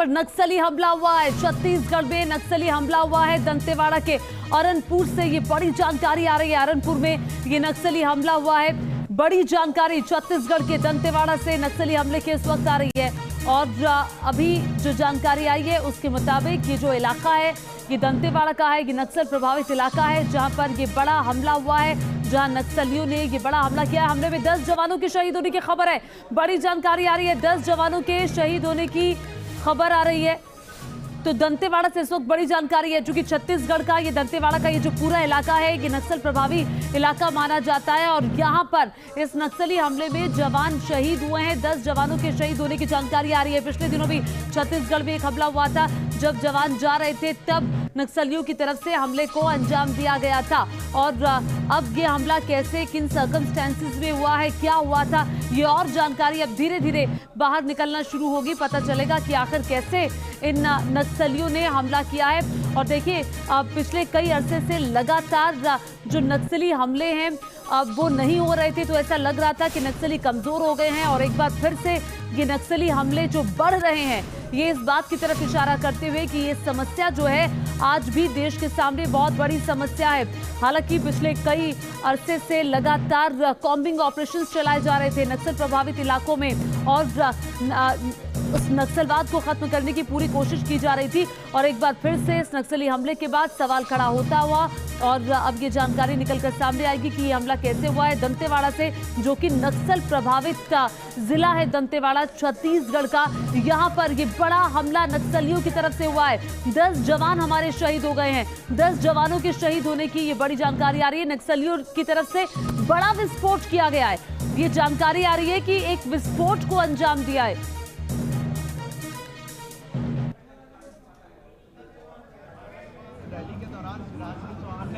पर नक्सली हमला हुआ है। छत्तीसगढ़ में नक्सली हमला हुआ है। दंतेवाड़ा के अरनपुर से ये बड़ी जानकारी आ रही है। अरनपुर में ये नक्सली हमला हुआ है। बड़ी जानकारी छत्तीसगढ़ के दंतेवाड़ा से नक्सली हमले की इस वक्त आ रही है। और अभी जो जानकारी आई है उसके मुताबिक ये जो इलाका है ये दंतेवाड़ा का है। ये नक्सल प्रभावित इलाका है जहां पर ये बड़ा हमला हुआ है, जहां नक्सलियों ने ये बड़ा हमला किया है। हमले में 10 जवानों के शहीद होने की खबर है। बड़ी जानकारी आ रही है, 10 जवानों के शहीद होने की खबर आ रही है। तो दंतेवाड़ा से इस वक्त बड़ी जानकारी है, चूंकि छत्तीसगढ़ का ये दंतेवाड़ा का ये जो पूरा इलाका है ये नक्सल प्रभावित इलाका माना जाता है। और यहाँ पर इस नक्सली हमले में जवान शहीद हुए हैं। 10 जवानों के शहीद होने की जानकारी आ रही है। पिछले दिनों भी छत्तीसगढ़ में एक हमला हुआ था। जब जवान जा रहे थे तब नक्सलियों की तरफ से हमले को अंजाम दिया गया था। और अब ये हमला कैसे, किन सर्कमस्टेंसेस में हुआ है, क्या हुआ था, ये और जानकारी अब धीरे धीरे बाहर निकलना शुरू होगी। पता चलेगा कि आखिर कैसे इन नक्सलियों ने हमला किया है। और देखिए पिछले कई अरसे से लगातार जो नक्सली हमले हैं अब वो नहीं हो रहे थे, तो ऐसा लग रहा था कि नक्सली कमजोर हो गए हैं। और एक बार फिर से ये नक्सली हमले जो बढ़ रहे हैं ये इस बात की तरफ इशारा करते हुए कि ये समस्या जो है आज भी देश के सामने बहुत बड़ी समस्या है। हालांकि पिछले कई अरसे से लगातार कॉम्बिंग ऑपरेशंस चलाए जा रहे थे नक्सल प्रभावित इलाकों में और उस नक्सलवाद को खत्म करने की पूरी कोशिश की जा रही थी। और एक बार फिर से इस नक्सली हमले के बाद सवाल खड़ा होता हुआ और अब ये जानकारी निकलकर सामने आएगी कि ये हमला कैसे हुआ है दंतेवाड़ा से, जो कि नक्सल प्रभावित का जिला है दंतेवाड़ा छत्तीसगढ़ का। यहाँ पर ये बड़ा हमला नक्सलियों की तरफ से हुआ है। 10 जवान हमारे शहीद हो गए हैं। 10 जवानों के शहीद होने की ये बड़ी जानकारी आ रही है। नक्सलियों की तरफ से बड़ा विस्फोट किया गया है। ये जानकारी आ रही है कि एक विस्फोट को अंजाम दिया है।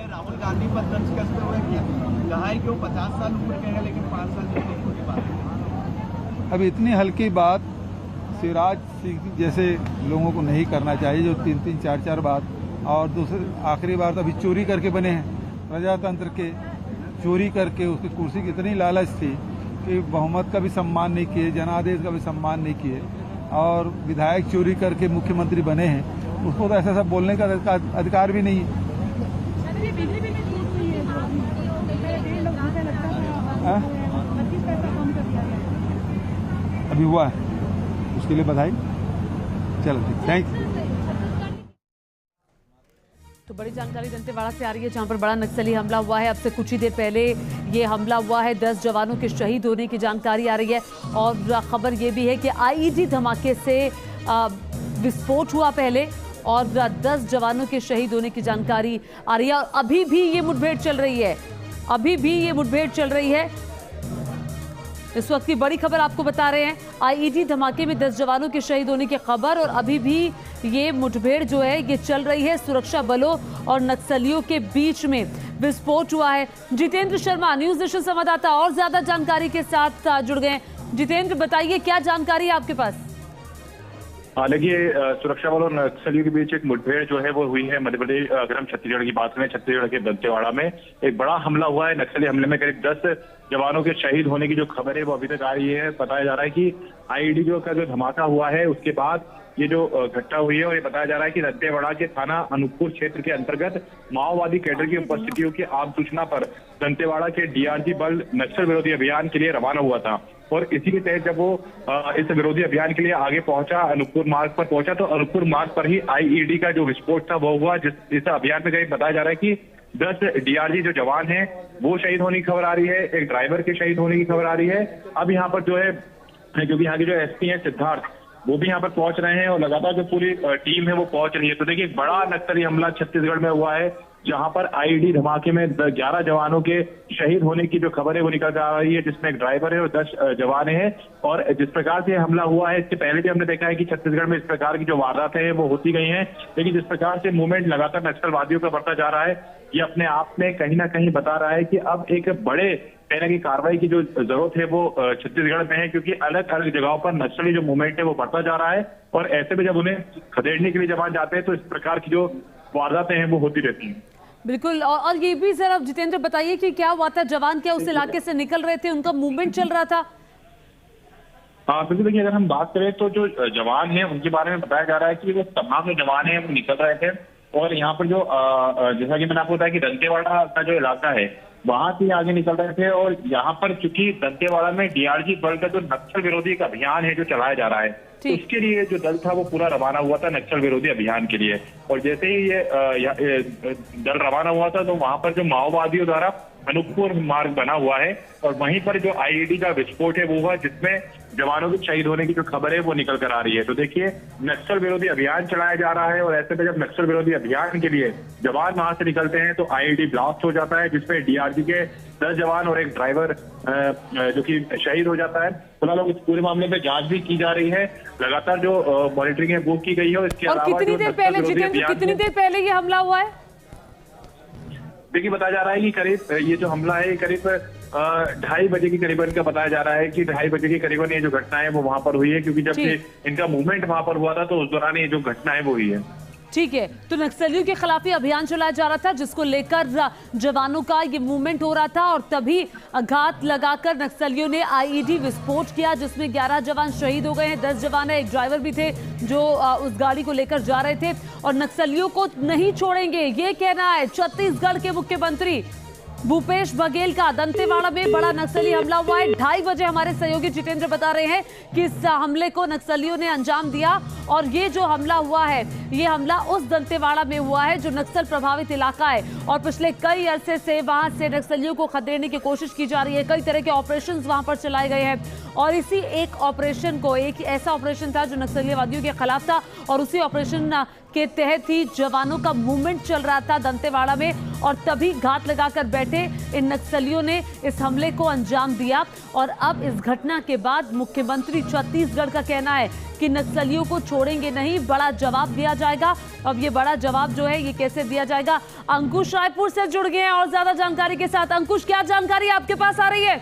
राहुल गांधी पर दर्ज करते हुए कहा है कि वो 50 साल उम्र के हैं लेकिन 5 साल की बात। अब इतनी हल्की बात शिवराज सिंह जैसे लोगों को नहीं करना चाहिए, जो 3-3, 4-4 बार और दूसरे आखिरी बार तो अभी चोरी करके बने हैं। प्रजातंत्र के चोरी करके उसकी कुर्सी की इतनी लालच थी कि बहुमत का भी सम्मान नहीं किए, जनादेश का भी सम्मान नहीं किए और विधायक चोरी करके मुख्यमंत्री बने हैं। उसको तो ऐसा सब बोलने का अधिकार भी नहीं है। अभी हुआ है, उसके लिए बधाई। चलो थैंक यू। तो बड़ी जानकारी दंतेवाड़ा से आ रही है जहां पर बड़ा नक्सली हमला हुआ है। अब से कुछ ही देर पहले ये हमला हुआ है। 10 जवानों के शहीद होने की जानकारी आ रही है। और खबर ये भी है कि आईईडी धमाके से विस्फोट हुआ पहले और 10 जवानों के शहीद होने की जानकारी आ रही है। और अभी भी ये मुठभेड़ चल रही है। अभी भी ये मुठभेड़ चल रही है। इस वक्त की बड़ी खबर आपको बता रहे हैं। आईईडी धमाके में 10 जवानों के शहीद होने की खबर और अभी भी ये मुठभेड़ जो है ये चल रही है। सुरक्षा बलों और नक्सलियों के बीच में विस्फोट हुआ है। जितेंद्र शर्मा न्यूज नेशन संवाददाता और ज्यादा जानकारी के साथ जुड़ गए। जितेंद्र बताइए क्या जानकारी है आपके पास? देखिए सुरक्षा बलों और नक्सलियों के बीच एक मुठभेड़ जो है वो हुई है मध्य प्रदेश। अगर हम छत्तीसगढ़ की बात करें, छत्तीसगढ़ के दंतेवाड़ा में एक बड़ा हमला हुआ है। नक्सली हमले में करीब 10 जवानों के शहीद होने की जो खबर है वो अभी तक आ रही है। बताया जा रहा है कि आईईडी का जो धमाका हुआ है उसके बाद ये जो घटना हुई है और ये बताया जा रहा है कि दंतेवाड़ा के थाना अनूपपुर क्षेत्र के अंतर्गत माओवादी कैडर की उपस्थितियों की आम सूचना पर दंतेवाड़ा के डीआरजी बल नक्सल विरोधी अभियान के लिए रवाना हुआ था। और इसी के तहत जब वो इस विरोधी अभियान के लिए आगे पहुंचा, अनूपपुर मार्ग पर पहुंचा, तो अनूपपुर मार्ग पर ही आईईडी का जो विस्फोट था वो हुआ। इस अभियान में करीब बताया जा रहा है कि 10 डीआरजी जो जवान हैं वो शहीद होने की खबर आ रही है। एक ड्राइवर के शहीद होने की खबर आ रही है। अब यहाँ पर जो है क्योंकि यहाँ के जो एसपी हैं सिद्धार्थ वो भी यहाँ पर पहुंच रहे हैं और लगातार जो पूरी टीम है वो पहुंच रही है। तो देखिए बड़ा नक्सली हमला छत्तीसगढ़ में हुआ है जहां पर आईईडी धमाके में 11 जवानों के शहीद होने की जो खबर है वो निकल आ रही है, जिसमें एक ड्राइवर है और 10 जवान हैं। और जिस प्रकार से हमला हुआ है इससे पहले भी हमने देखा है कि छत्तीसगढ़ में इस प्रकार की जो वारदातें हैं वो होती गई हैं, लेकिन जिस प्रकार से मूवमेंट लगातार नक्सलवादियों का बढ़ता जा रहा है ये अपने आप में कहीं ना कहीं बता रहा है कि अब एक बड़े कहने की कार्रवाई की जो जरूरत है वो छत्तीसगढ़ में है, क्योंकि अलग अलग जगहों पर नक्सली जो मूवमेंट है वो बढ़ता जा रहा है। और ऐसे में जब उन्हें खदेड़ने के लिए जवान जाते हैं तो इस प्रकार की जो वारदातें हैं वो होती रहती हैं। बिल्कुल। और ये भी जरा जितेंद्र बताइए कि क्या हुआ था? जवान क्या उस इलाके से निकल रहे थे, उनका मूवमेंट चल रहा था? हाँ, क्योंकि देखिए अगर हम बात करें तो जो जवान हैं उनके बारे में बताया जा रहा है कि वो तमाम जो जवान हैं वो निकल रहे थे और यहाँ पर जो जैसा कि मैंने आपको बताया कि दंतेवाड़ा का जो इलाका है वहां से आगे निकल रहे थे और यहाँ पर चूंकि दंतेवाड़ा में डीआरजी बल का जो नक्सल विरोधी एक अभियान है जो चलाया जा रहा है उसके लिए जो दल था वो पूरा रवाना हुआ था नक्सल विरोधी अभियान के लिए। और जैसे ही ये दल रवाना हुआ था तो वहां पर जो माओवादियों द्वारा अनूपपुर मार्ग बना हुआ है और वहीं पर जो आईईडी का विस्फोट है वो हुआ जिसमें जवानों के शहीद होने की जो खबर है वो निकल कर आ रही है। तो देखिए नक्सल विरोधी अभियान चलाया जा रहा है और ऐसे में जब नक्सल विरोधी अभियान के लिए जवान वहां से निकलते हैं तो आईईडी ब्लास्ट हो जाता है जिसमें डीआरजी के 10 जवान और एक ड्राइवर जो कि शहीद हो जाता है। फिलहाल इस पूरे मामले में जांच भी की जा रही है, लगातार जो मॉनिटरिंग है वो की गई है। और इसके अलावा कितनी देर पहले ये हमला हुआ है? देखिए बताया जा रहा है कि करीब ये जो हमला है करीब 2:30 बजे के करीबन का बताया जा रहा है कि 2:30 बजे के करीबन ये जो घटना है वो वहां पर हुई है, क्योंकि जब इनका मूवमेंट वहां पर हुआ था तो उस दौरान ये जो घटना है वो हुई है। ठीक है, तो नक्सलियों के खिलाफ अभियान चलाया जा रहा था जिसको लेकर जवानों का ये मूवमेंट हो रहा था और तभी घात लगाकर नक्सलियों ने आईईडी विस्फोट किया जिसमें 11 जवान शहीद हो गए हैं, 10 जवान है, एक ड्राइवर भी थे जो उस गाड़ी को लेकर जा रहे थे और नक्सलियों को नहीं छोड़ेंगे ये कहना है छत्तीसगढ़ के मुख्यमंत्री भूपेश बघेल का। दंतेवाड़ा में बड़ा नक्सली हमला हुआ है। 2:30 बजे हमारे सहयोगी जितेंद्र बता रहे हैं कि इस हमले को नक्सलियों ने अंजाम दिया और ये जो हमला हुआ है ये हमला उस दंतेवाड़ा में हुआ है जो नक्सल प्रभावित इलाका है और पिछले कई अरसे से वहां से नक्सलियों को खदेड़ने की कोशिश की जा रही है। कई तरह के ऑपरेशन वहां पर चलाए गए हैं और इसी एक ऑपरेशन को एक ऐसा ऑपरेशन था जो नक्सलियावादियों के खिलाफ था और उसी ऑपरेशन के तहत ही जवानों का मूवमेंट चल रहा था दंतेवाड़ा में और तभी घात लगाकर बैठे इन नक्सलियों ने इस हमले को अंजाम दिया। और अब इस घटना के बाद मुख्यमंत्री छत्तीसगढ़ का कहना है कि नक्सलियों को छोड़ेंगे नहीं, बड़ा जवाब दिया जाएगा। अब ये बड़ा जवाब जो है ये कैसे दिया जाएगा? अंकुश रायपुर से जुड़ गए हैं और ज्यादा जानकारी के साथ। अंकुश, क्या जानकारी आपके पास आ रही है?